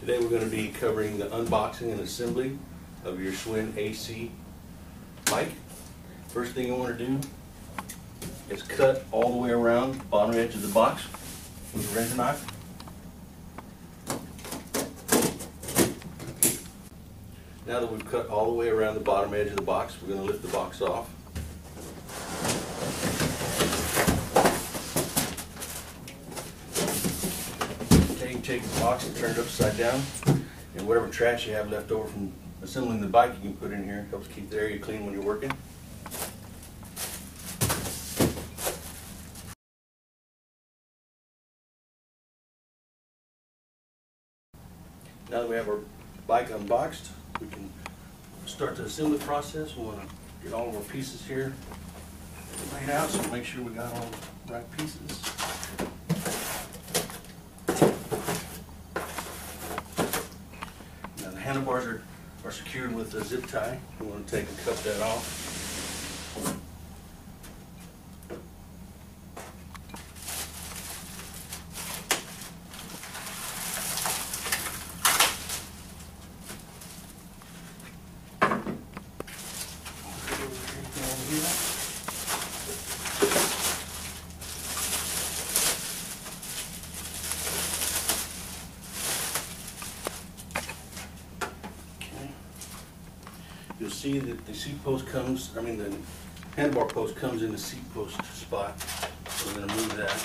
Today we're going to be covering the unboxing and assembly of your Schwinn AC bike. First thing you want to do is cut all the way around the bottom edge of the box with a Renton knife. Now that we've cut all the way around the bottom edge of the box, we're going to lift the box off. Take the box and turn it upside down, and whatever trash you have left over from assembling the bike you can put in here. It helps keep the area clean when you're working. Now that we have our bike unboxed, we can start the assembly process. We want to get all of our pieces here laid out, so make sure we got all the right pieces. Handlebars are secured with a zip tie. We want to take and cut that off. You'll see that the seat post comes, the handlebar post comes in the seat post spot. So we're going to move that.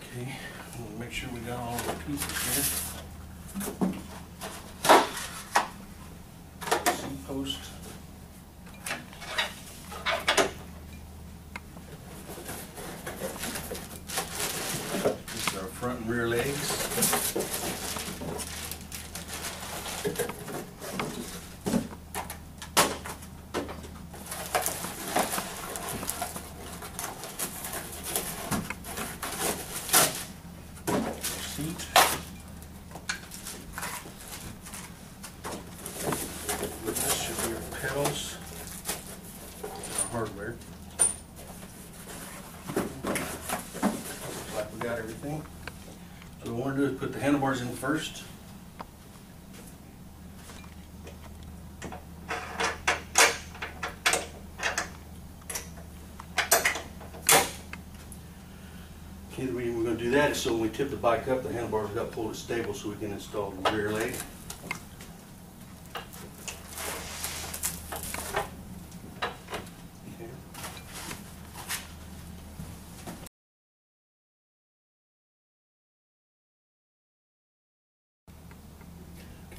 Okay, we'll make sure we got all the pieces here. Seat post. Front and rear legs. Seat. This should be our pedals, our hardware. Looks like we got everything. So what we want to do is put the handlebars in first. Okay, the reason we're going to do that is so when we tip the bike up, the handlebars got pulled it stable so we can install the rear leg.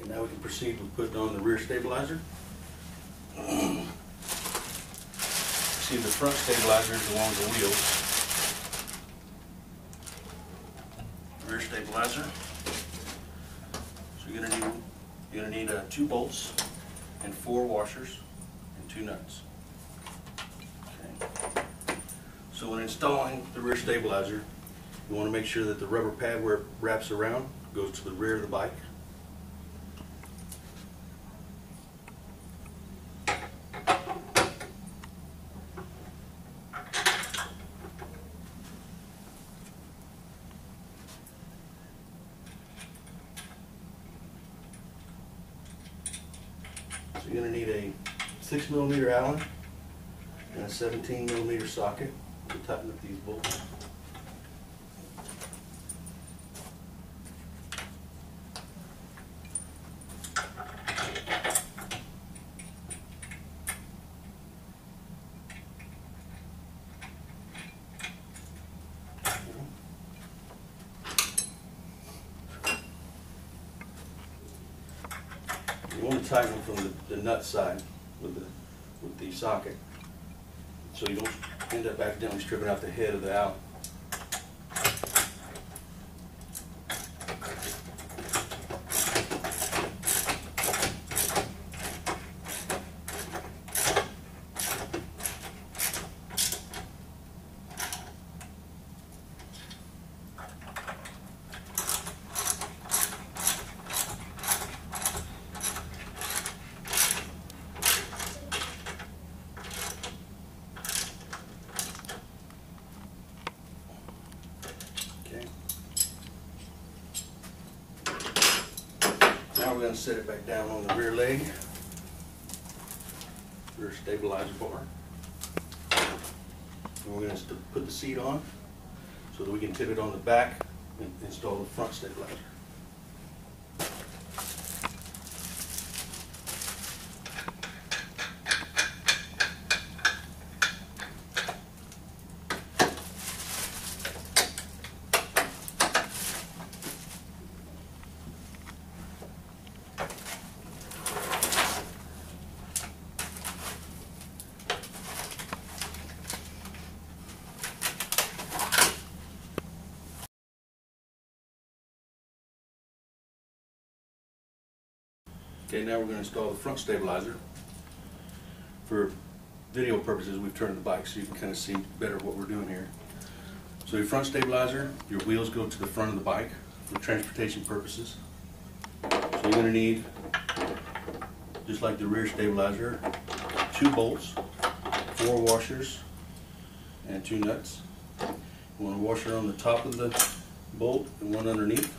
Now we can proceed with putting on the rear stabilizer. See, the front stabilizer is along the wheels. Rear stabilizer. So you're gonna need 2 bolts and 4 washers and 2 nuts. Okay. So when installing the rear stabilizer, you want to make sure that the rubber pad where it wraps around goes to the rear of the bike. So you're going to need a 6mm Allen and a 17mm socket to tighten up these bolts. You want to tighten them from the nut side with the socket, so you don't end up accidentally stripping out the head of the Allen. Now we're going to set it back down on the rear leg, rear stabilizer bar. And we're going to put the seat on so that we can tip it on the back and install the front stabilizer. Okay, now we're going to install the front stabilizer. For video purposes, we've turned the bike so you can kind of see better what we're doing here. So your front stabilizer, your wheels go to the front of the bike for transportation purposes. So you're going to need, just like the rear stabilizer, 2 bolts, 4 washers, and 2 nuts. You want a washer on the top of the bolt and one underneath.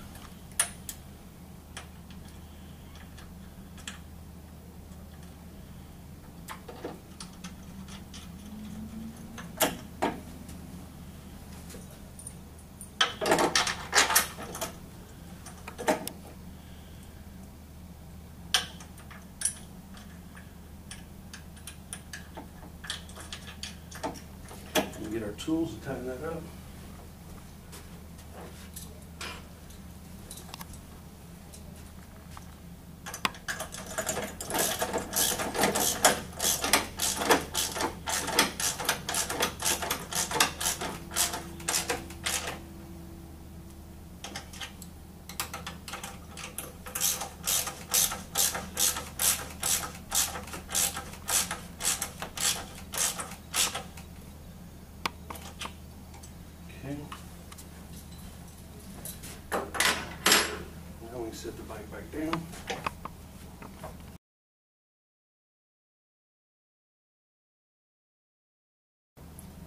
Get our tools to tighten that up. Now we set the bike back down.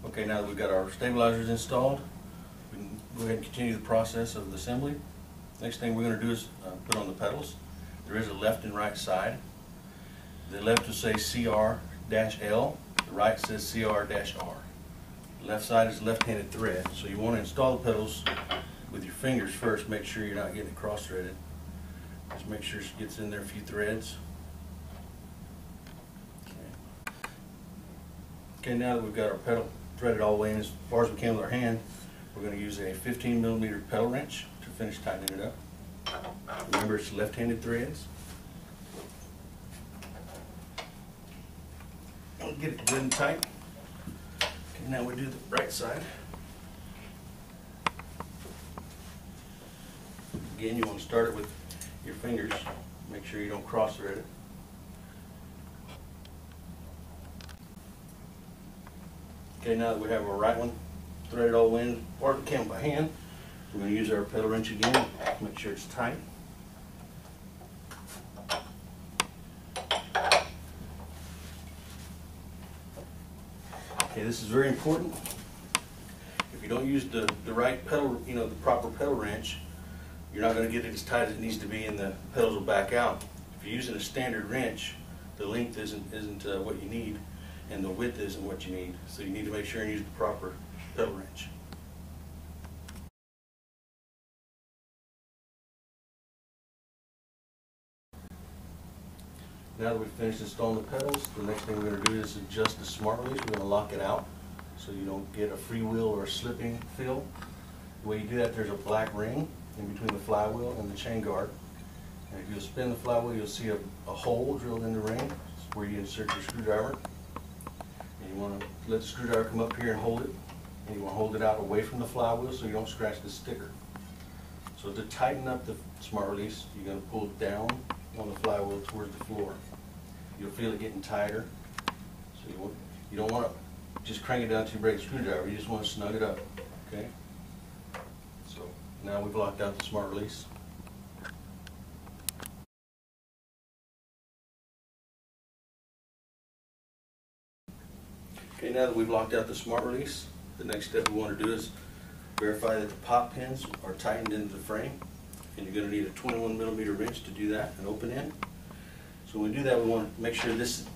Okay, now that we've got our stabilizers installed, we can go ahead and continue the process of the assembly. Next thing we're going to do is put on the pedals. There is a left and right side. The left will say CR-L, the right says CR-R. The left side is left-handed thread, so you want to install the pedals with your fingers first. Make sure you're not getting it cross-threaded. Just make sure it gets in there a few threads. Okay, now that we've got our pedal threaded all the way in as far as we can with our hand, we're going to use a 15mm pedal wrench to finish tightening it up. Remember, it's left-handed threads. I'll get it good and tight. Okay, now we do the right side. Again, you want to start it with your fingers. Make sure you don't cross-thread it. Okay, now that we have our right one threaded all the way in as far as we can by hand, we're going to use our pedal wrench again. Make sure it's tight. Okay, this is very important. If you don't use the right pedal, the proper pedal wrench, you're not going to get it as tight as it needs to be, and the pedals will back out. If you're using a standard wrench, the length isn't what you need, and the width isn't what you need. So you need to make sure and use the proper pedal wrench. Now that we've finished installing the pedals, the next thing we're going to do is adjust the smart release. We're going to lock it out so you don't get a freewheel or a slipping feel. The way you do that, there's a black ring in between the flywheel and the chain guard. And if you'll spin the flywheel, you'll see a hole drilled in the ring. It's where you insert your screwdriver. And you want to let the screwdriver come up here and hold it. And you want to hold it out away from the flywheel so you don't scratch the sticker. So to tighten up the smart release, you're going to pull it down on the flywheel towards the floor. You'll feel it getting tighter. So you don't want to just crank it down till you break the screwdriver. You just want to snug it up. Okay? So now we've locked out the smart release. Okay, now that we've locked out the smart release, the next step we want to do is verify that the pop pins are tightened into the frame. and you're gonna need a 21mm wrench to do that, an open end. So when we do that, we want to make sure this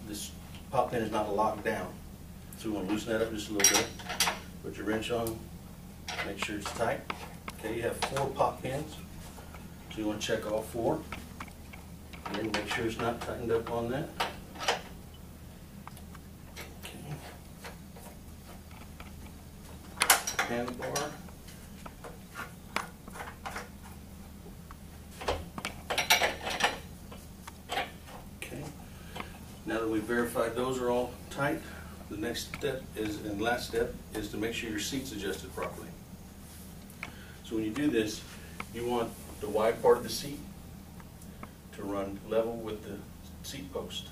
pop pin is not locked down. So we want to loosen that up just a little bit. Put your wrench on, make sure it's tight. Okay, you have 4 pop pins, so you want to check all 4. And then make sure it's not tightened up on that. Okay. Handlebar. Okay. Now that we've verified those are all tight, the next step is, and last step, is to make sure your seat's adjusted properly. So when you do this, you want the wide part of the seat to run level with the seat post.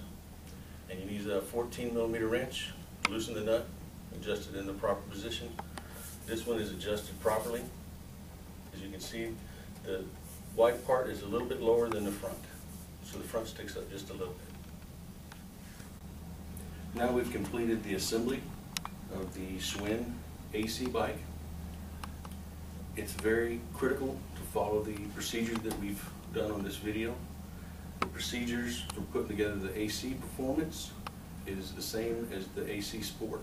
And you use a 14mm wrench, loosen the nut, adjust it in the proper position. This one is adjusted properly. As you can see, the wide part is a little bit lower than the front, so the front sticks up just a little bit. Now we've completed the assembly of the Schwinn AC bike. It's very critical to follow the procedures that we've done on this video. The procedures for putting together the AC Performance is the same as the AC Sport.